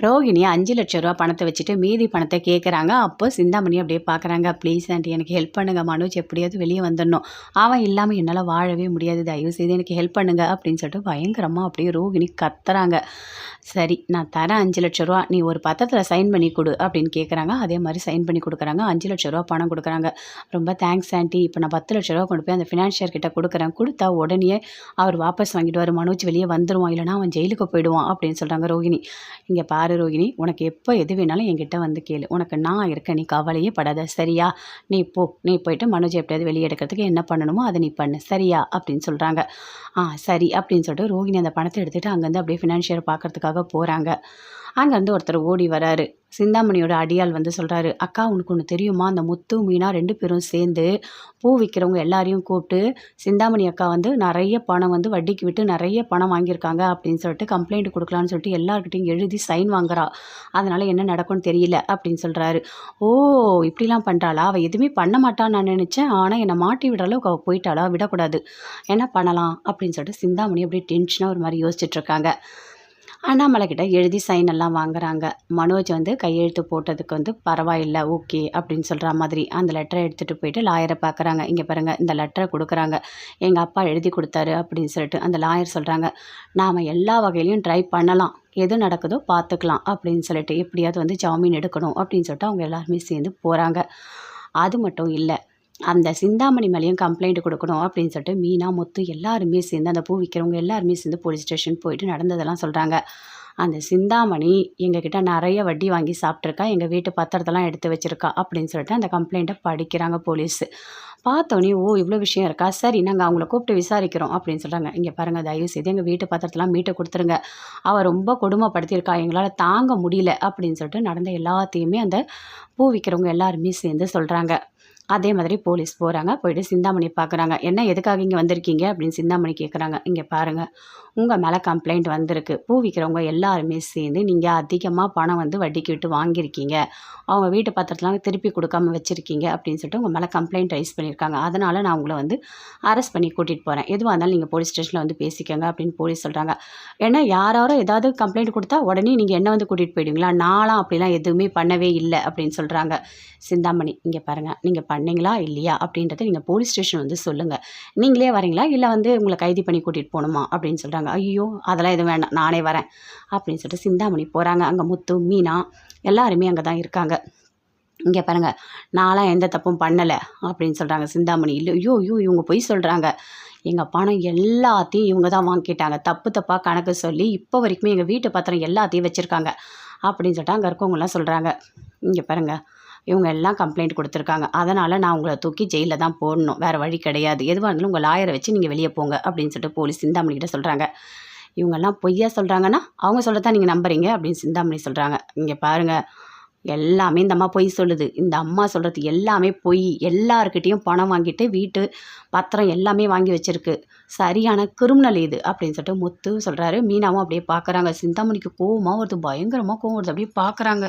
ரோகிணி 5,00,000 ரூபா பணத்தை வச்சுட்டு மீதி பணத்தை கேட்குறாங்க. அப்போ சிந்தாமணி அப்படியே பார்க்குறாங்க. ப்ளீஸ் ஆண்டி எனக்கு ஹெல்ப் பண்ணுங்க. மனோஜ் எப்படியாவது வெளியே வந்துடணும். அவன் இல்லாமல் என்னால் வாழவே முடியாது. தயவு செய்து எனக்கு ஹெல்ப் பண்ணுங்க அப்படின்னு சொல்லிட்டு பயங்கரமாக அப்படியே ரோகிணி கத்துறாங்க. சரி நான் தரேன் 5,00,000 ரூபா. நீ ஒரு பத்திரத்தில் சைன் பண்ணி கொடு அப்படின்னு கேட்குறாங்க. அதே மாதிரி சைன் பண்ணி கொடுக்குறாங்க. 5,00,000 ரூபா பணம் கொடுக்குறாங்க. ரொம்ப தேங்க்ஸ் ஆண்டி. இப்போ நான் 10,00,000 ரூபா கொண்டு போய் அந்த ஃபினான்ஷியர் கிட்ட கொடுக்குறேன். கொடுத்தா உடனே அவர் வாபஸ் வாங்கிடுவார். மனோஜ் வெளியே வந்துடுவான். இல்லைனா அவன் ஜெயிலுக்கு போயிடுவான் அப்படின்னு சொல்கிறாங்க ரோகிணி. இங்கே பாரு ரோகிணி, உனக்கு எப்போ எது வேணாலும் என்கிட்ட வந்து கேளு. உனக்கு நான் இருக்கேன். நீ கவலையே படாத சரியா? நீ போயிட்டு மனோஜ் எப்படியாவது வெளியே எடுக்கிறதுக்கு என்ன பண்ணணுமோ அதை நீ பண்ணு சரியா அப்படின்னு சொல்கிறாங்க. சரி அப்படின்னு சொல்லிட்டு ரோகிணி அந்த பணத்தை எடுத்துகிட்டு அங்கேருந்து அப்படியே ஃபினான்ஷியர் பார்க்கறதுக்காக போகிறாங்க. அங்கேருந்து ஒருத்தர் ஓடி வராரு. சிந்தாமணியோட அடியாள் வந்து சொல்கிறாரு, அக்கா உனக்கு ஒன்று தெரியுமா? அந்த முத்து மீனா 2 பேரும் சேர்ந்து பூ விற்கிறவங்க எல்லாரையும் கூப்பிட்டு சிந்தாமணி அக்கா வந்து நிறைய பணம் வந்து வட்டிக்கு விட்டு நிறைய பணம் வாங்கியிருக்காங்க அப்படின்னு சொல்லிட்டு கம்ப்ளைண்ட் கொடுக்கலான்னு சொல்லிட்டு எல்லாருக்கிட்டையும் எழுதி சைன் வாங்குறா. அதனால் என்ன நடக்கும்னு தெரியல அப்படின்னு சொல்கிறாரு. ஓ இப்படிலாம் பண்ணுறாளா? அவள் எதுவுமே பண்ண மாட்டான்னு நான் நினச்சேன். ஆனால் என்னை மாட்டி விடுற அளவுக்கு அவள் போயிட்டாளா? விடக்கூடாது. என்ன பண்ணலாம் அப்படின்னு சொல்லிட்டு சிந்தாமணி அப்படியே டென்ஷனாக ஒரு மாதிரி யோசிச்சுட்ருக்காங்க. அண்ணாமலை கிட்ட எழுதி சைன் எல்லாம் வாங்குறாங்க. மனோஜ் வந்து கையெழுத்து போட்டதுக்கு வந்து பரவாயில்லை ஓகே அப்படின்னு சொல்கிற மாதிரி அந்த லெட்டரை எடுத்துகிட்டு போயிட்டு லாயரை பார்க்குறாங்க. இங்கே பாருங்கள் இந்த லெட்டரை கொடுக்குறாங்க. எங்கள் அப்பா எழுதி கொடுத்தாரு அப்படின்னு சொல்லிட்டு அந்த லாயர் சொல்கிறாங்க, நாம் எல்லா வகையிலையும் ட்ரை பண்ணலாம், எது நடக்குதோ பார்த்துக்கலாம் அப்படின்னு சொல்லிட்டு எப்படியாவது வந்து ஜாமீன் எடுக்கணும் அப்படின்னு சொல்லிட்டு அவங்க எல்லாருமே சேர்ந்து போகிறாங்க. அது மட்டும் இல்லை, அந்த சிந்தாமணி மேலேயும் கம்ப்ளைண்ட் கொடுக்கணும் அப்படின்னு சொல்லிட்டு மீனா முத்து எல்லாருமே சேர்ந்து அந்த பூ விற்கிறவங்க எல்லாருமே சேர்ந்து போலீஸ் ஸ்டேஷன் போயிட்டு நடந்ததெல்லாம் சொல்கிறாங்க. அந்த சிந்தாமணி எங்ககிட்ட நிறைய வட்டி வாங்கி சாப்பிட்ருக்கா, எங்கள் வீட்டு பத்திரத்தெல்லாம் எடுத்து வச்சுருக்கா அப்படின்னு சொல்லிட்டு அந்த கம்ப்ளைண்ட்டை படிக்கிறாங்க போலீஸு. பார்த்தோன்னே ஓ இவ்வளோ விஷயம் இருக்கா, சரி நாங்கள் அவங்கள கூப்பிட்டு விசாரிக்கிறோம் அப்படின்னு சொல்கிறாங்க. இங்கே பாருங்கள் தயவு செய்து எங்கள் வீட்டு பத்திரத்தெல்லாம் மீட்டு கொடுத்துருங்க, அவள் ரொம்ப கொடுமைப்படுத்தியிருக்கா, எங்களால் தாங்க முடியல அப்படின்னு சொல்லிட்டு நடந்த எல்லாத்தையுமே அந்த பூ விற்கிறவங்க எல்லாருமே சேர்ந்து சொல்கிறாங்க. அதே மாதிரி போலீஸ் போகிறாங்க. போயிட்டு சிந்தாமணி பார்க்குறாங்க. என்ன எதுக்காக இங்கே வந்திருக்கீங்க அப்படின்னு சிந்தாமணி கேட்குறாங்க. இங்கே பாருங்கள் உங்கள் மேலே கம்ப்ளைண்ட் வந்திருக்கு. பூ விற்கிறவங்க எல்லாருமே சேர்ந்து நீங்கள் அதிகமாக பணம் வந்து வட்டிக்கு விட்டு வாங்கியிருக்கீங்க, அவங்க வீட்டு பத்திரத்தெலாம் திருப்பி கொடுக்காம வச்சுருக்கீங்க அப்படின்னு சொல்லிட்டு உங்கள் மேலே கம்ப்ளைண்ட் ரைஸ் பண்ணியிருக்காங்க. அதனால் நான் உங்களை வந்து அரெஸ்ட் பண்ணி கூட்டிகிட்டு போகிறேன். எதுவாக இருந்தாலும் நீங்கள் போலீஸ் ஸ்டேஷனில் வந்து பேசிக்கோங்க அப்படின்னு போலீஸ் சொல்கிறாங்க. ஏன்னா யாரோ ஏதாவது கம்ப்ளைண்ட் கொடுத்தா உடனே நீங்கள் என்ன வந்து கூட்டிகிட்டு போயிடுவீங்களா? நான்லாம் அப்படிலாம் எதுவுமே பண்ணவே இல்லை அப்படின்னு சொல்கிறாங்க. சிந்தாமணி இங்கே பாருங்கள், நீங்கள் பண்ணீங்களா இல்லையா அப்படின்றத நீங்கள் போலீஸ் ஸ்டேஷன் வந்து சொல்லுங்கள். நீங்களே வரீங்களா இல்லை வந்து உங்களை கைது பண்ணி கூட்டிகிட்டு போகணுமா அப்படின்னு சொல்கிறாங்க. ஐயோ அதெல்லாம் எதுவும் வேண்டாம், நானே வரேன் அப்படின்னு சொல்லிட்டு சிந்தாமணி போகிறாங்க. அங்கே முத்து மீனா எல்லாருமே அங்கே தான் இருக்காங்க. இங்கே பாருங்கள் நான்லாம் எந்த தப்பும் பண்ணலை அப்படின்னு சொல்கிறாங்க சிந்தாமணி. இல்லை ஐயோ இவங்க பொய் சொல்கிறாங்க, எங்கள் பணம் எல்லாத்தையும் இவங்க தான் வாங்கிட்டாங்க, தப்பாக கணக்கு சொல்லி இப்போ வரைக்குமே எங்கள் வீட்டு பத்திரம் எல்லாத்தையும் வச்சுருக்காங்க அப்படின்னு சொல்லிட்டு அங்கே இருக்கவங்களாம் சொல்கிறாங்க. இங்கே பாருங்கள் இவங்க எல்லாம் கம்ப்ளைண்ட் கொடுத்துருக்காங்க, அதனால் நான் உங்களை தூக்கி ஜெயிலில் தான் போடணும், வேறு வழி கிடையாது, எதுவாக இருந்தாலும் உங்கள் லாயரை வச்சு நீங்கள் வெளியே போங்க அப்படின்னு சொல்லிட்டு போலீஸ் சிந்தாமணிக்கிட்ட சொல்கிறாங்க. இவங்கெல்லாம் பொய்யா சொல்கிறாங்கன்னா அவங்க சொல்லத்தான் நீங்கள் நம்புறீங்க அப்படின்னு சிந்தாமணி சொல்கிறாங்க. இங்கே பாருங்கள் எல்லாமே இந்த அம்மா பொய் சொல்லுது, இந்த அம்மா சொல்கிறது எல்லாமே பொய், எல்லாருக்கிட்டேயும் பணம் வாங்கிட்டு வீட்டு பத்திரம் எல்லாமே வாங்கி வச்சுருக்கு, சரியான கிரிமினல் இது அப்படின்னு சொல்லிட்டு முத்து சொல்கிறாரு. மீனாவும் அப்படியே பார்க்குறாங்க. சிந்தாமணிக்கு கோவமாக வருது, பயங்கரமாக கோவம் வருது, அப்படியே பார்க்குறாங்க.